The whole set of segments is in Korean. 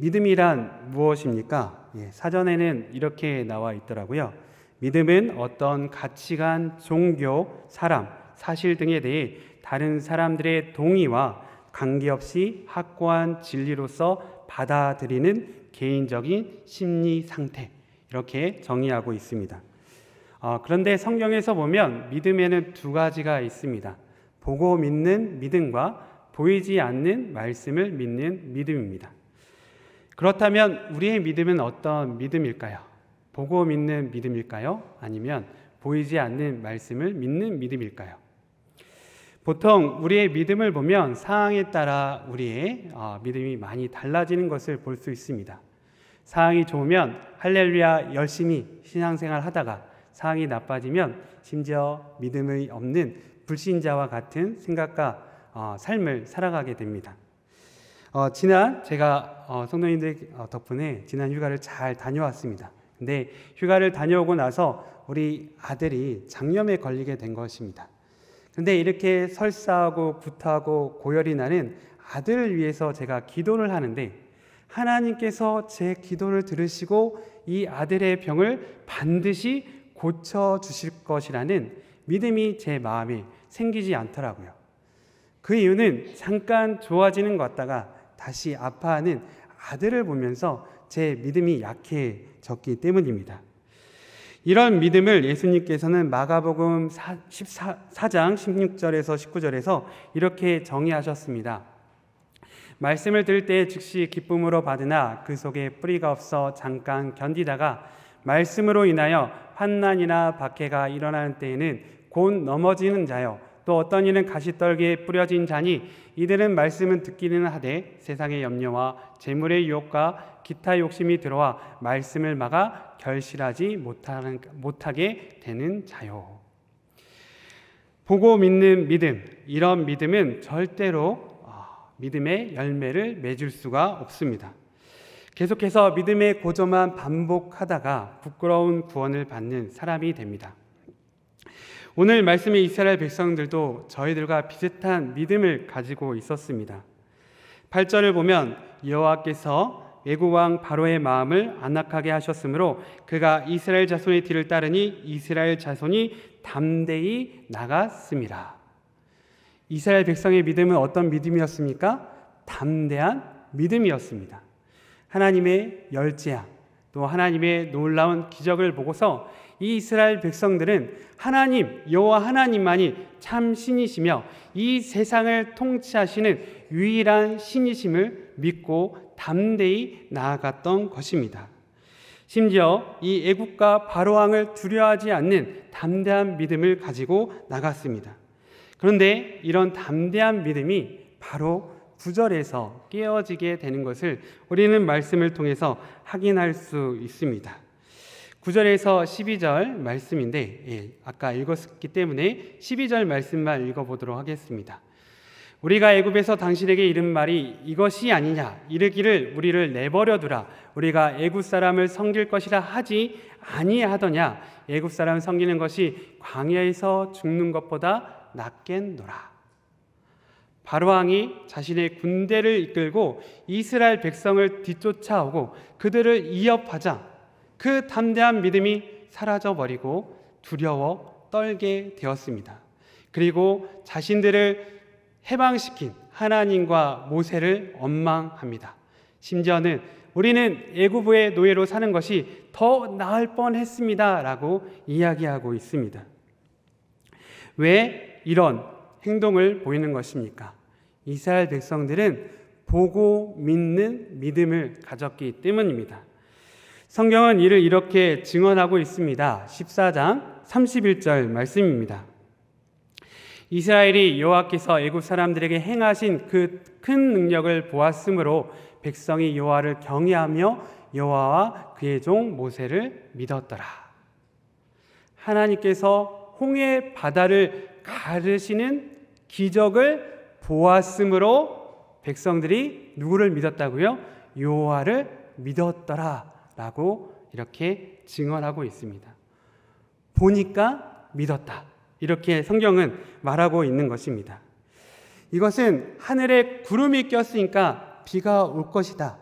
믿음이란 무엇입니까? 사전에는 이렇게 나와 있더라고요. 믿음은 어떤 가치관, 종교, 사람, 사실 등에 대해 다른 사람들의 동의와 관계없이 확고한 진리로서 받아들이는 개인적인 심리 상태, 이렇게 정의하고 있습니다. 그런데 성경에서 보면 믿음에는 두 가지가 있습니다. 보고 믿는 믿음과 보이지 않는 말씀을 믿는 믿음입니다. 그렇다면 우리의 믿음은 어떤 믿음일까요? 보고 믿는 믿음일까요? 아니면 보이지 않는 말씀을 믿는 믿음일까요? 보통 우리의 믿음을 보면 상황에 따라 우리의 믿음이 많이 달라지는 것을 볼 수 있습니다. 상황이 좋으면 할렐루야 열심히 신앙생활 하다가 상황이 나빠지면 심지어 믿음이 없는 불신자와 같은 생각과 삶을 살아가게 됩니다. 제가 성도님들 덕분에 지난 휴가를 잘 다녀왔습니다. 근데 휴가를 다녀오고 나서 우리 아들이 장염에 걸리게 된 것입니다. 근데 이렇게 설사하고 구토하고 고열이 나는 아들을 위해서 제가 기도를 하는데 하나님께서 제 기도를 들으시고 이 아들의 병을 반드시 고쳐주실 것이라는 믿음이 제 마음에 생기지 않더라고요. 그 이유는 잠깐 좋아지는 것 같다가 다시 아파하는 아들을 보면서 제 믿음이 약해졌기 때문입니다. 이런 믿음을 예수님께서는 마가복음 14장 16절에서 19절에서 이렇게 정의하셨습니다. 말씀을 들을 때 즉시 기쁨으로 받으나 그 속에 뿌리가 없어 잠깐 견디다가 말씀으로 인하여 환난이나 박해가 일어나는 때에는 곧 넘어지는 자요, 또 어떤 이는 가시떨기에 뿌려진 자니 이들은 말씀은 듣기는 하되 세상의 염려와 재물의 유혹과 기타 욕심이 들어와 말씀을 막아 결실하지 못하게 되는 자요. 보고 믿는 믿음, 이런 믿음은 절대로 믿음의 열매를 맺을 수가 없습니다. 계속해서 믿음의 고조만 반복하다가 부끄러운 구원을 받는 사람이 됩니다. 오늘 말씀의 이스라엘 백성들도 저희들과 비슷한 믿음을 가지고 있었습니다. 8절을 보면 여호와께서 애국 왕 바로의 마음을 안악하게 하셨으므로 그가 이스라엘 자손의 뒤를 따르니 이스라엘 자손이 담대히 나갔습니다. 이스라엘 백성의 믿음은 어떤 믿음이었습니까? 담대한 믿음이었습니다. 하나님의 열재함, 또 하나님의 놀라운 기적을 보고서 이 이스라엘 백성들은 하나님, 여호와 하나님만이 참 신이시며 이 세상을 통치하시는 유일한 신이심을 믿고 담대히 나아갔던 것입니다. 심지어 이 애국과 바로왕을 두려워하지 않는 담대한 믿음을 가지고 나갔습니다. 그런데 이런 담대한 믿음이 바로 9절에서 깨어지게 되는 것을 우리는 말씀을 통해서 확인할 수 있습니다. 9절에서 12절 말씀인데 아까 읽었기 때문에 12절 말씀만 읽어보도록 하겠습니다. 우리가 애굽에서 당신에게 이른 말이 이것이 아니냐, 이르기를 우리를 내버려 두라, 우리가 애굽 사람을 섬길 것이라 하지 아니하더냐, 애굽 사람 섬기는 것이 광야에서 죽는 것보다 낫겠노라. 바로왕이 자신의 군대를 이끌고 이스라엘 백성을 뒤쫓아오고 그들을 위협하자 그 담대한 믿음이 사라져버리고 두려워 떨게 되었습니다. 그리고 자신들을 해방시킨 하나님과 모세를 원망합니다. 심지어는 우리는 애굽의 노예로 사는 것이 더 나을 뻔했습니다 라고 이야기하고 있습니다. 왜 이런 행동을 보이는 것입니까? 이스라엘 백성들은 보고 믿는 믿음을 가졌기 때문입니다. 성경은 이를 이렇게 증언하고 있습니다. 14장 31절 말씀입니다. 이스라엘이 여호와께서 애굽 사람들에게 행하신 그 큰 능력을 보았으므로 백성이 여호와를 경외하며 여호와와 그의 종 모세를 믿었더라. 하나님께서 홍해 바다를 가르시는 기적을 보았으므로 백성들이 누구를 믿었다고요? 여호와를 믿었더라 라고 이렇게 증언하고 있습니다. 보니까 믿었다, 이렇게 성경은 말하고 있는 것입니다. 이것은 하늘에 구름이 꼈으니까 비가 올 것이다,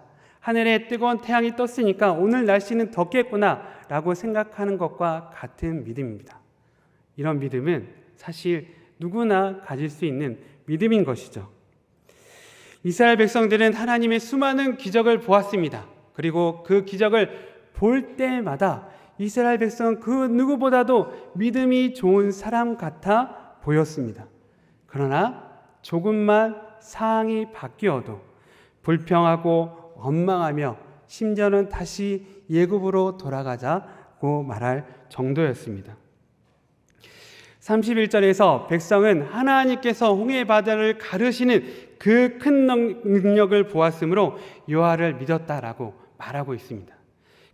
하늘에 뜨거운 태양이 떴으니까 오늘 날씨는 덥겠구나 라고 생각하는 것과 같은 믿음입니다. 이런 믿음은 사실 누구나 가질 수 있는 믿음인 것이죠. 이스라엘 백성들은 하나님의 수많은 기적을 보았습니다. 그리고 그 기적을 볼 때마다 이스라엘 백성은 그 누구보다도 믿음이 좋은 사람 같아 보였습니다. 그러나 조금만 상황이 바뀌어도 불평하고 원망하며 심지어는 다시 예굽으로 돌아가자고 말할 정도였습니다. 31절에서 백성은 하나님께서 홍해 바다를 가르시는 그 큰 능력을 보았으므로 여호와를 믿었다라고 말하고 있습니다.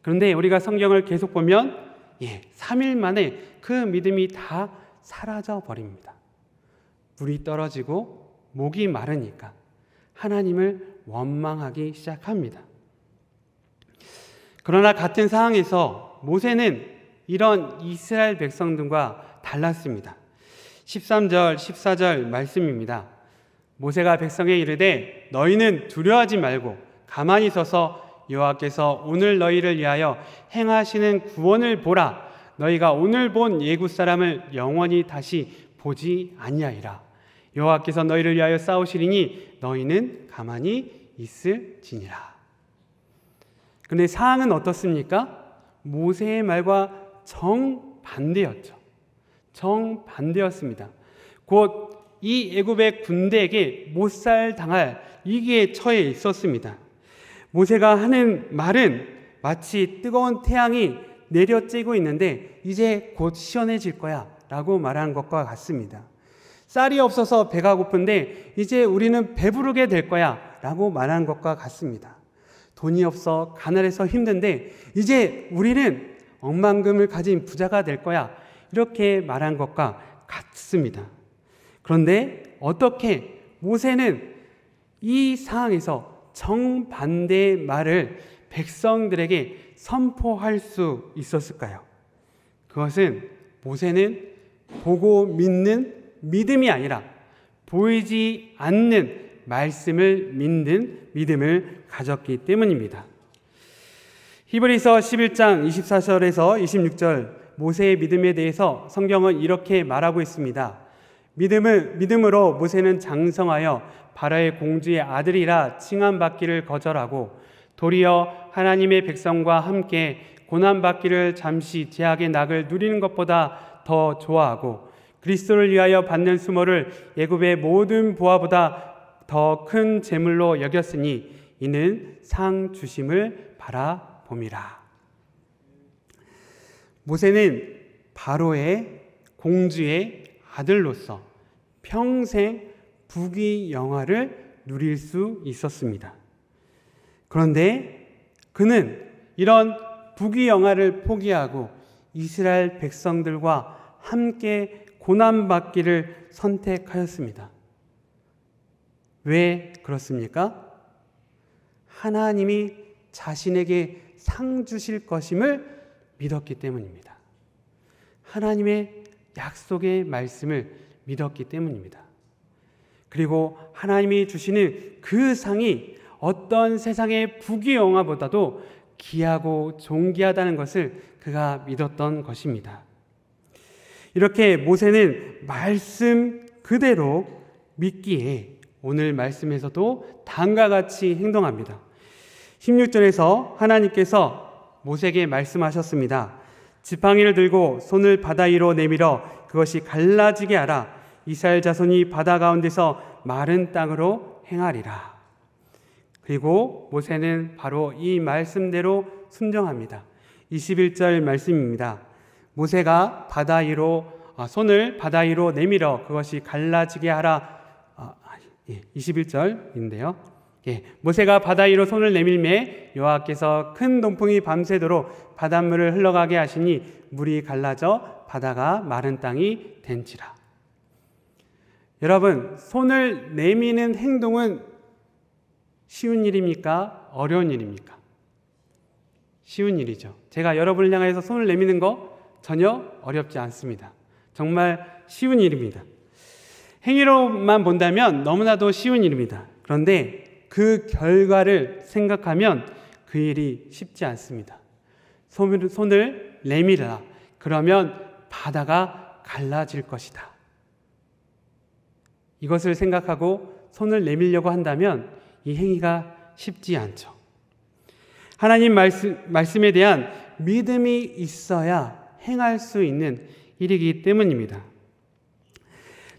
그런데 우리가 성경을 계속 보면 3일 만에 그 믿음이 다 사라져 버립니다. 물이 떨어지고 목이 마르니까 하나님을 원망하기 시작합니다. 그러나 같은 상황에서 모세는 이런 이스라엘 백성들과 달랐습니다. 13절, 14절 말씀입니다. 모세가 백성에 이르되 너희는 두려워하지 말고 가만히 서서 여호와께서 오늘 너희를 위하여 행하시는 구원을 보라. 너희가 오늘 본 예굽 사람을 영원히 다시 보지 아니하리라. 여호와께서 너희를 위하여 싸우시리니 너희는 가만히 있을지니라. 그런데 상황은 어떻습니까? 모세의 말과 정반대였죠. 정반대였습니다. 곧 이 애굽의 군대에게 못살당할 위기에 처해 있었습니다. 모세가 하는 말은 마치 뜨거운 태양이 내려쬐고 있는데 이제 곧 시원해질 거야 라고 말한 것과 같습니다. 쌀이 없어서 배가 고픈데 이제 우리는 배부르게 될 거야 라고 말한 것과 같습니다. 돈이 없어 가난해서 힘든데 이제 우리는 억만금을 가진 부자가 될 거야 이렇게 말한 것과 같습니다. 그런데 어떻게 모세는 이 상황에서 정반대의 말을 백성들에게 선포할 수 있었을까요? 그것은 모세는 보고 믿는 믿음이 아니라 보이지 않는 말씀을 믿는 믿음을 가졌기 때문입니다. 히브리서 11장 24절에서 26절 모세의 믿음에 대해서 성경은 이렇게 말하고 있습니다. 믿음으로 모세는 장성하여 바로의 공주의 아들이라 칭함받기를 거절하고 도리어 하나님의 백성과 함께 고난받기를 잠시 제약의 낙을 누리는 것보다 더 좋아하고 그리스도를 위하여 받는 수모를 애굽의 모든 보화보다 더 큰 재물로 여겼으니 이는 상 주심을 바라봄이라. 모세는 바로의 공주의 아들로서 평생 부귀영화를 누릴 수 있었습니다. 그런데 그는 이런 부귀영화를 포기하고 이스라엘 백성들과 함께 고난받기를 선택하였습니다. 왜 그렇습니까? 하나님이 자신에게 상 주실 것임을 믿었기 때문입니다. 하나님의 약속의 말씀을 믿었기 때문입니다. 그리고 하나님이 주시는 그 상이 어떤 세상의 부귀영화보다도 귀하고 존귀하다는 것을 그가 믿었던 것입니다. 이렇게 모세는 말씀 그대로 믿기에 오늘 말씀에서도 다음과 같이 행동합니다. 16절에서 하나님께서 모세에게 말씀하셨습니다. 지팡이를 들고 손을 바다 위로 내밀어 그것이 갈라지게 하라. 이스라엘 자손이 바다 가운데서 마른 땅으로 행하리라. 그리고 모세는 바로 이 말씀대로 순종합니다. 21절 말씀입니다. 모세가 바다 위로 손을 바다 위로 내밀어 그것이 갈라지게 하라. 21절인데요. 모세가 바다 위로 손을 내밀매 여호와께서 큰 동풍이 밤새도록 바닷물을 흘러가게 하시니 물이 갈라져 바다가 마른 땅이 된지라. 여러분, 손을 내미는 행동은 쉬운 일입니까? 어려운 일입니까? 쉬운 일이죠. 제가 여러분을 향해서 손을 내미는 거 전혀 어렵지 않습니다. 정말 쉬운 일입니다. 행위로만 본다면 너무나도 쉬운 일입니다. 그런데 그 결과를 생각하면 그 일이 쉽지 않습니다. 손을 내밀어라. 그러면 바다가 갈라질 것이다. 이것을 생각하고 손을 내밀려고 한다면 이 행위가 쉽지 않죠. 하나님 말씀에 대한 믿음이 있어야 행할 수 있는 일이기 때문입니다.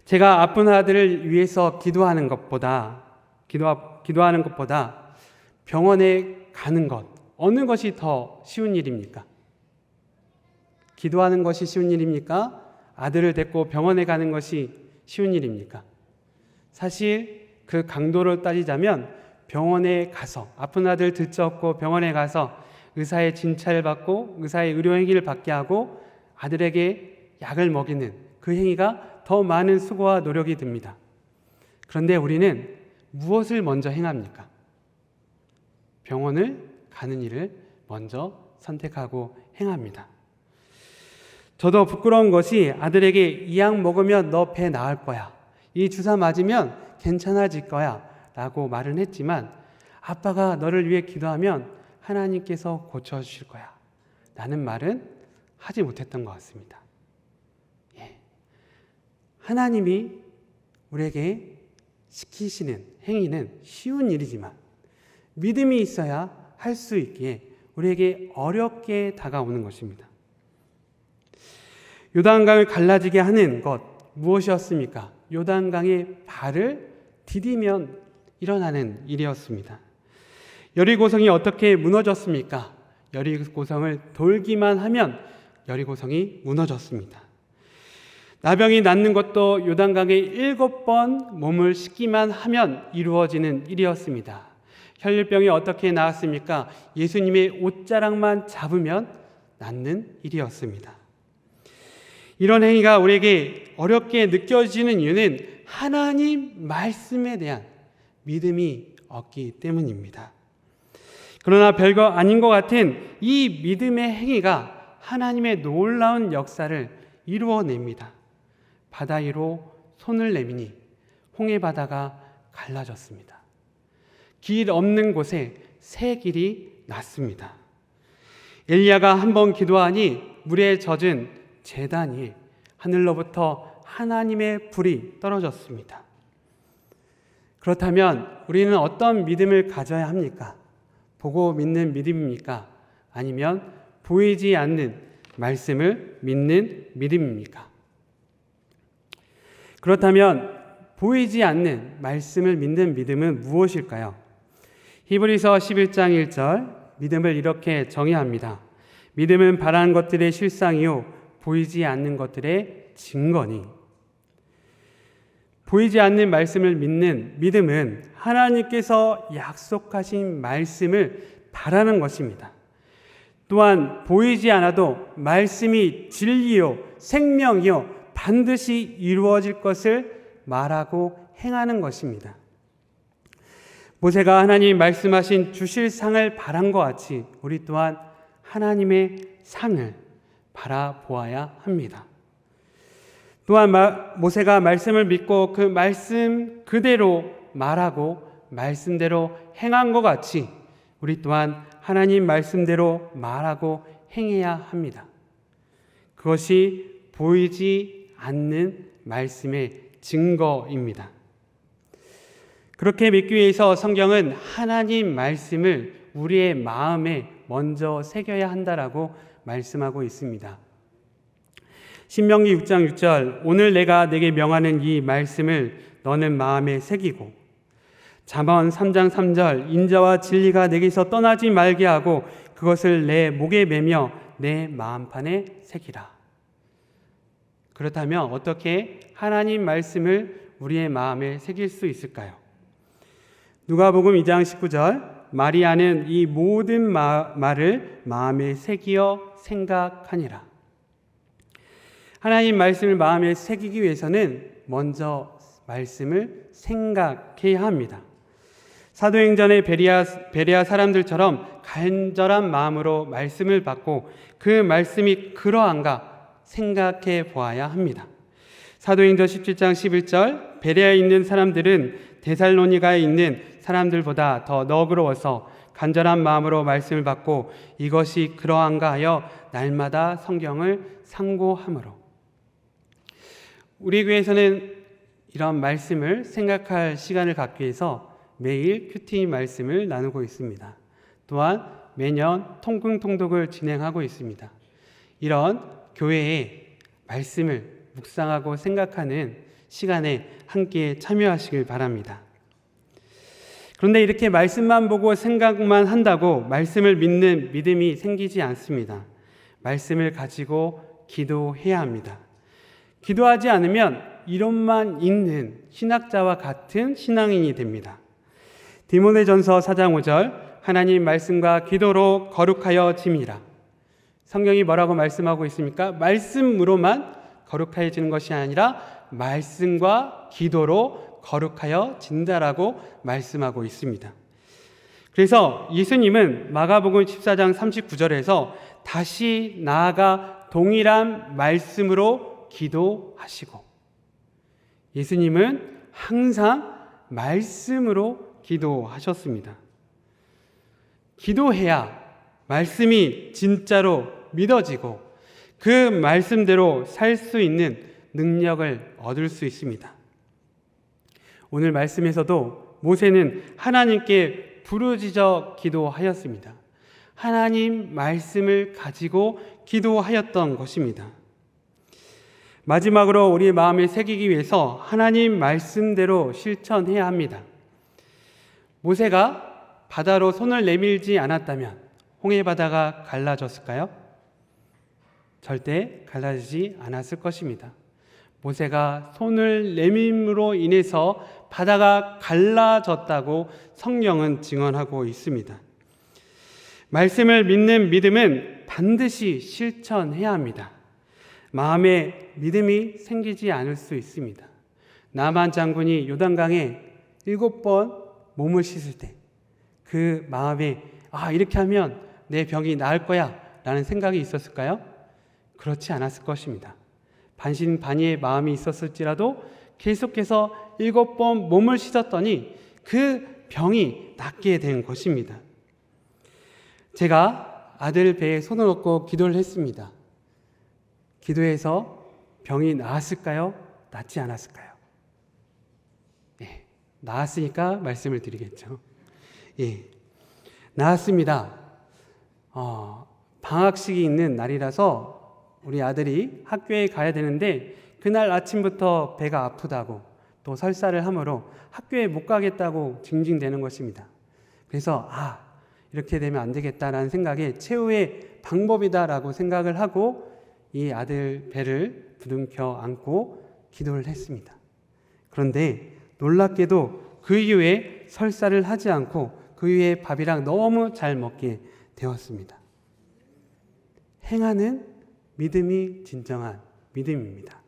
제가 아픈 아들을 위해서 기도하는 것보다 병원에 가는 것, 어느 것이 더 쉬운 일입니까? 기도하는 것이 쉬운 일입니까? 아들을 데리고 병원에 가는 것이 쉬운 일입니까? 사실 그 강도를 따지자면 병원에 가서 아픈 아들 들쳐업고 병원에 가서 의사의 진찰을 받고 의사의 의료 행위를 받게 하고 아들에게 약을 먹이는 그 행위가 더 많은 수고와 노력이 듭니다. 그런데 우리는 무엇을 먼저 행합니까? 병원을 가는 일을 먼저 선택하고 행합니다. 저도 부끄러운 것이 아들에게 이 약 먹으면 너 배 나을 거야. 이 주사 맞으면 괜찮아질 거야. 라고 말은 했지만 아빠가 너를 위해 기도하면 하나님께서 고쳐주실 거야. 라는 말은 하지 못했던 것 같습니다. 하나님이 우리에게 시키시는 행위는 쉬운 일이지만 믿음이 있어야 할 수 있기에 우리에게 어렵게 다가오는 것입니다. 요단강을 갈라지게 하는 것 무엇이었습니까? 요단강의 발을 디디면 일어나는 일이었습니다. 여리고성이 어떻게 무너졌습니까? 여리고성을 돌기만 하면 여리고성이 무너졌습니다. 나병이 낫는 것도 요단강에 7번 몸을 씻기만 하면 이루어지는 일이었습니다. 혈류병이 어떻게 나았습니까? 예수님의 옷자락만 잡으면 낫는 일이었습니다. 이런 행위가 우리에게 어렵게 느껴지는 이유는 하나님 말씀에 대한 믿음이 없기 때문입니다. 그러나 별거 아닌 것 같은 이 믿음의 행위가 하나님의 놀라운 역사를 이루어냅니다. 바다 위로 손을 내미니 홍해 바다가 갈라졌습니다. 길 없는 곳에 새 길이 났습니다. 엘리야가 한 번 기도하니 물에 젖은 제단 위에 하늘로부터 하나님의 불이 떨어졌습니다. 그렇다면 우리는 어떤 믿음을 가져야 합니까? 보고 믿는 믿음입니까? 아니면 보이지 않는 말씀을 믿는 믿음입니까? 그렇다면 보이지 않는 말씀을 믿는 믿음은 무엇일까요? 히브리서 11장 1절 믿음을 이렇게 정의합니다. 믿음은 바라는 것들의 실상이요 보이지 않는 것들의 증거니. 보이지 않는 말씀을 믿는 믿음은 하나님께서 약속하신 말씀을 바라는 것입니다. 또한 보이지 않아도 말씀이 진리요 생명이요 반드시 이루어질 것을 말하고 행하는 것입니다. 모세가 하나님 말씀하신 주실 상을 바란 것 같이 우리 또한 하나님의 상을 바라보아야 합니다. 또한 모세가 말씀을 믿고 그 말씀 그대로 말하고 말씀대로 행한 것 같이 우리 또한 하나님 말씀대로 말하고 행해야 합니다. 그것이 보이지 않는 말씀의 증거입니다. 그렇게 믿기 위해서 성경은 하나님 말씀을 우리의 마음에 먼저 새겨야 한다라고 말씀하고 있습니다. 신명기 6장 6절 오늘 내가 내게 명하는 이 말씀을 너는 마음에 새기고 잠언 3장 3절 인자와 진리가 내게서 떠나지 말게 하고 그것을 내 목에 매며 내 마음판에 새기라. 그렇다면 어떻게 하나님 말씀을 우리의 마음에 새길 수 있을까요? 누가복음 2장 19절 마리아는 이 모든 말을 마음에 새기어 생각하니라. 하나님 말씀을 마음에 새기기 위해서는 먼저 말씀을 생각해야 합니다. 사도행전의 베레아 사람들처럼 간절한 마음으로 말씀을 받고 그 말씀이 그러한가 생각해 보아야 합니다. 사도행전 17장 11절 베레아에 있는 사람들은 데살로니가에 있는 사람들보다 더 너그러워서 간절한 마음으로 말씀을 받고 이것이 그러한가 하여 날마다 성경을 상고함으로. 우리 교회에서는 이런 말씀을 생각할 시간을 갖기 위해서 매일 큐티 말씀을 나누고 있습니다. 또한 매년 통금통독을 진행하고 있습니다. 이런 교회의 말씀을 묵상하고 생각하는 시간에 함께 참여하시길 바랍니다. 그런데 이렇게 말씀만 보고 생각만 한다고 말씀을 믿는 믿음이 생기지 않습니다. 말씀을 가지고 기도해야 합니다. 기도하지 않으면 이론만 있는 신학자와 같은 신앙인이 됩니다. 디모데전서 4장 5절 하나님 말씀과 기도로 거룩하여 짐이라. 성경이 뭐라고 말씀하고 있습니까? 말씀으로만 거룩해지는 것이 아니라 말씀과 기도로 거룩하여 진다라고 말씀하고 있습니다. 그래서 예수님은 마가복음 14장 39절에서 다시 나아가 동일한 말씀으로 기도하시고, 예수님은 항상 말씀으로 기도하셨습니다. 기도해야 말씀이 진짜로 믿어지고 그 말씀대로 살 수 있는 능력을 얻을 수 있습니다. 오늘 말씀에서도 모세는 하나님께 부르짖어 기도하였습니다. 하나님 말씀을 가지고 기도하였던 것입니다. 마지막으로 우리 마음에 새기기 위해서 하나님 말씀대로 실천해야 합니다. 모세가 바다로 손을 내밀지 않았다면 홍해 바다가 갈라졌을까요? 절대 갈라지지 않았을 것입니다. 모세가 손을 내밈으로 인해서 바다가 갈라졌다고 성경은 증언하고 있습니다. 말씀을 믿는 믿음은 반드시 실천해야 합니다. 마음에 믿음이 생기지 않을 수 있습니다. 나만 장군이 요단강에 7번 몸을 씻을 때 그 마음에 이렇게 하면 내 병이 나을 거야 라는 생각이 있었을까요? 그렇지 않았을 것입니다. 반신반의의 마음이 있었을지라도 계속해서 7번 몸을 씻었더니 그 병이 낫게 된 것입니다. 제가 아들 배에 손을 얹고 기도를 했습니다. 기도해서 병이 나았을까요? 낫지 않았을까요? 네, 나았으니까 말씀을 드리겠죠. 예, 나았습니다. 방학식이 있는 날이라서 우리 아들이 학교에 가야 되는데 그날 아침부터 배가 아프다고 또 설사를 하므로 학교에 못 가겠다고 징징대는 것입니다. 그래서 이렇게 되면 안 되겠다라는 생각에 최후의 방법이다라고 생각을 하고 이 아들 배를 부둥켜 안고 기도를 했습니다. 그런데 놀랍게도 그 이후에 설사를 하지 않고 그 이후에 밥이랑 너무 잘 먹게 되었습니다. 행하는 믿음이 진정한 믿음입니다.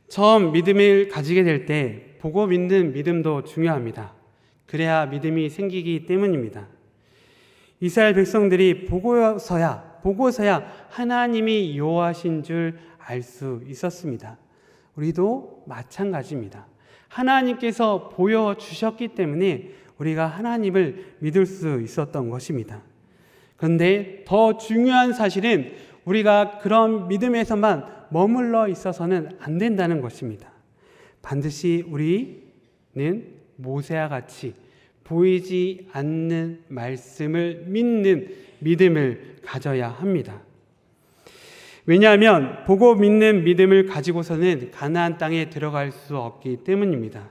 처음 믿음을 가지게 될 때 보고 믿는 믿음도 중요합니다. 그래야 믿음이 생기기 때문입니다. 이스라엘 백성들이 보고서야 하나님이 여호와신 줄 알 수 있었습니다. 우리도 마찬가지입니다. 하나님께서 보여주셨기 때문에 우리가 하나님을 믿을 수 있었던 것입니다. 그런데 더 중요한 사실은 우리가 그런 믿음에서만 머물러 있어서는 안 된다는 것입니다. 반드시 우리는 모세와 같이 보이지 않는 말씀을 믿는 믿음을 가져야 합니다. 왜냐하면 보고 믿는 믿음을 가지고서는 가나안 땅에 들어갈 수 없기 때문입니다.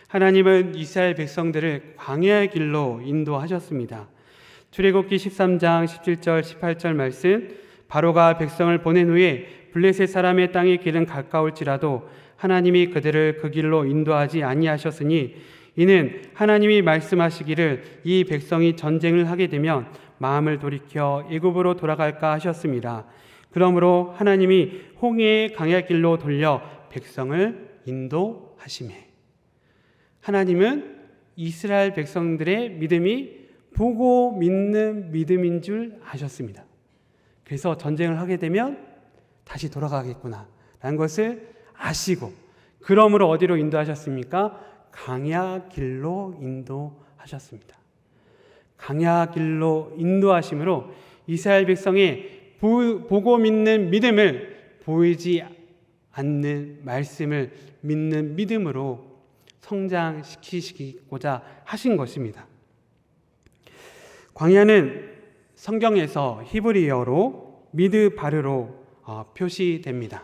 하나님은 이스라엘 백성들을 광야의 길로 인도하셨습니다. 출애굽기 13장 17절 18절 말씀, 바로가 백성을 보낸 후에 블레셋 사람의 땅의 길은 가까울지라도 하나님이 그들을 그 길로 인도하지 아니하셨으니 이는 하나님이 말씀하시기를 이 백성이 전쟁을 하게 되면 마음을 돌이켜 애굽으로 돌아갈까 하셨습니다. 그러므로 하나님이 홍해의 광야 길로 돌려 백성을 인도하시매. 하나님은 이스라엘 백성들의 믿음이 보고 믿는 믿음인 줄 아셨습니다. 그래서 전쟁을 하게 되면 다시 돌아가겠구나 라는 것을 아시고, 그러므로 어디로 인도하셨습니까? 광야 길로 인도하셨습니다. 강야 길로 인도하심으로 이스라엘 백성의 보고 믿는 믿음을 보이지 않는 말씀을 믿는 믿음으로 성장시키시고자 하신 것입니다. 광야는 성경에서 히브리어로 미드바르로 표시됩니다.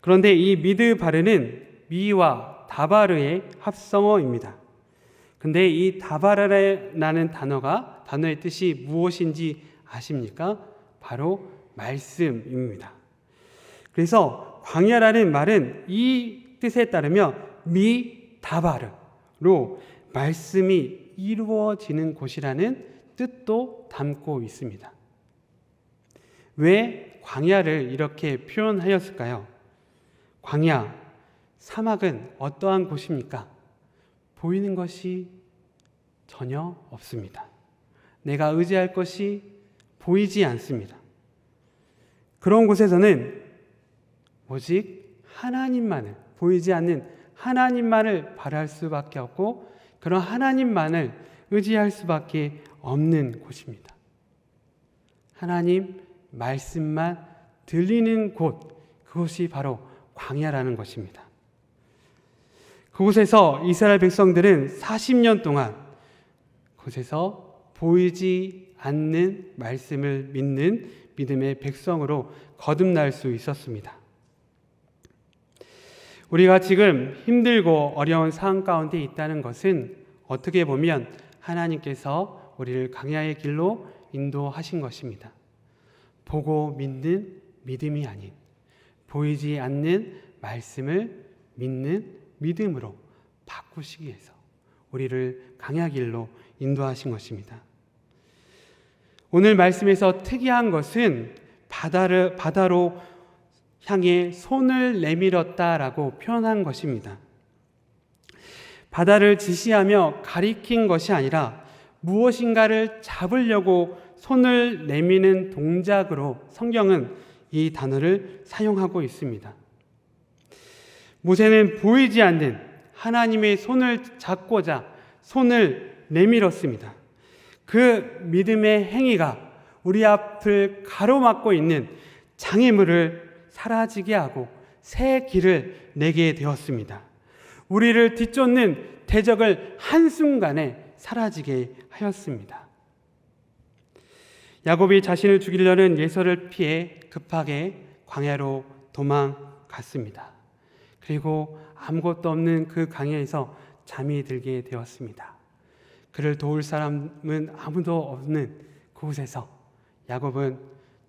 그런데 이 미드바르는 미와 다바르의 합성어입니다. 근데 이 다바르라는 단어의 뜻이 무엇인지 아십니까? 바로 말씀입니다. 그래서 광야라는 말은 이 뜻에 따르면 미다바르로 말씀이 이루어지는 곳이라는 뜻도 담고 있습니다. 왜 광야를 이렇게 표현하였을까요? 광야, 사막은 어떠한 곳입니까? 보이는 것이 전혀 없습니다. 내가 의지할 것이 보이지 않습니다. 그런 곳에서는 오직 하나님만을, 보이지 않는 하나님만을 바랄 수밖에 없고 그런 하나님만을 의지할 수밖에 없는 곳입니다. 하나님 말씀만 들리는 곳, 그곳이 바로 광야라는 것입니다. 그곳에서 이스라엘 백성들은 40년 동안 그곳에서 보이지 않는 말씀을 믿는 믿음의 백성으로 거듭날 수 있었습니다. 우리가 지금 힘들고 어려운 상황 가운데 있다는 것은 어떻게 보면 하나님께서 우리를 광야의 길로 인도하신 것입니다. 보고 믿는 믿음이 아닌 보이지 않는 말씀을 믿는 믿음으로 바꾸시기 위해서 우리를 광야 길로 인도하신 것입니다. 오늘 말씀에서 특이한 것은 바다로 향해 손을 내밀었다라고 표현한 것입니다. 바다를 지시하며 가리킨 것이 아니라 무엇인가를 잡으려고 손을 내미는 동작으로 성경은 이 단어를 사용하고 있습니다. 모세는 보이지 않는 하나님의 손을 잡고자 손을 내밀었습니다. 그 믿음의 행위가 우리 앞을 가로막고 있는 장애물을 사라지게 하고 새 길을 내게 되었습니다. 우리를 뒤쫓는 대적을 한순간에 사라지게 하였습니다. 야곱이 자신을 죽이려는 예서를 피해 급하게 광야로 도망갔습니다. 그리고 아무것도 없는 그 광야에서 잠이 들게 되었습니다. 그를 도울 사람은 아무도 없는 그곳에서 야곱은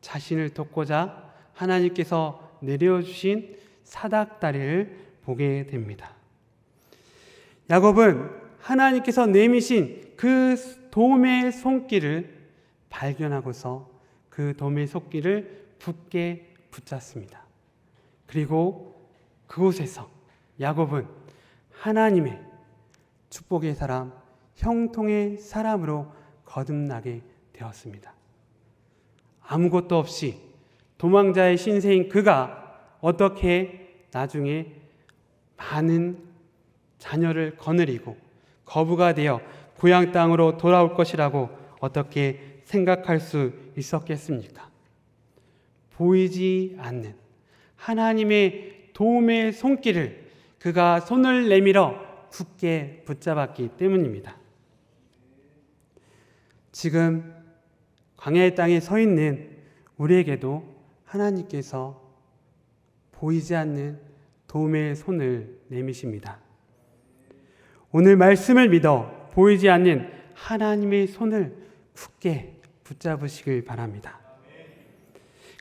자신을 돕고자 하나님께서 내려주신 사닥다리를 보게 됩니다. 야곱은 하나님께서 내미신 그 돔의 손길을 발견하고서 그 돔의 손길을 굳게 붙잡습니다. 그리고 그곳에서 야곱은 하나님의 축복의 사람, 형통의 사람으로 거듭나게 되었습니다. 아무것도 없이 도망자의 신세인 그가 어떻게 나중에 많은 자녀를 거느리고 거부가 되어 고향 땅으로 돌아올 것이라고 어떻게 생각할 수 있었겠습니까? 보이지 않는 하나님의 도움의 손길을 그가 손을 내밀어 굳게 붙잡았기 때문입니다. 지금 광야의 땅에 서 있는 우리에게도 하나님께서 보이지 않는 도움의 손을 내미십니다. 오늘 말씀을 믿어 보이지 않는 하나님의 손을 굳게 붙잡으시길 바랍니다.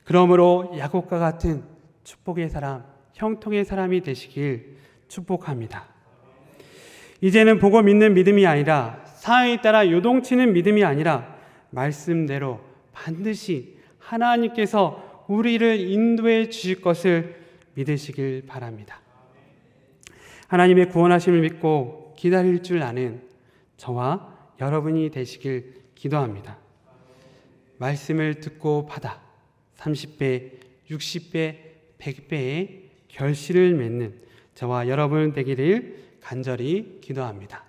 그러므로 야곱과 같은 축복의 사람, 형통의 사람이 되시길 축복합니다. 이제는 보고 믿는 믿음이 아니라 상황에 따라 요동치는 믿음이 아니라 말씀대로 반드시 하나님께서 우리를 인도해 주실 것을 믿으시길 바랍니다. 하나님의 구원하심을 믿고 기다릴 줄 아는 저와 여러분이 되시길 기도합니다. 말씀을 듣고 받아 30배, 60배, 100배의 결실을 맺는 저와 여러분 되기를 간절히 기도합니다.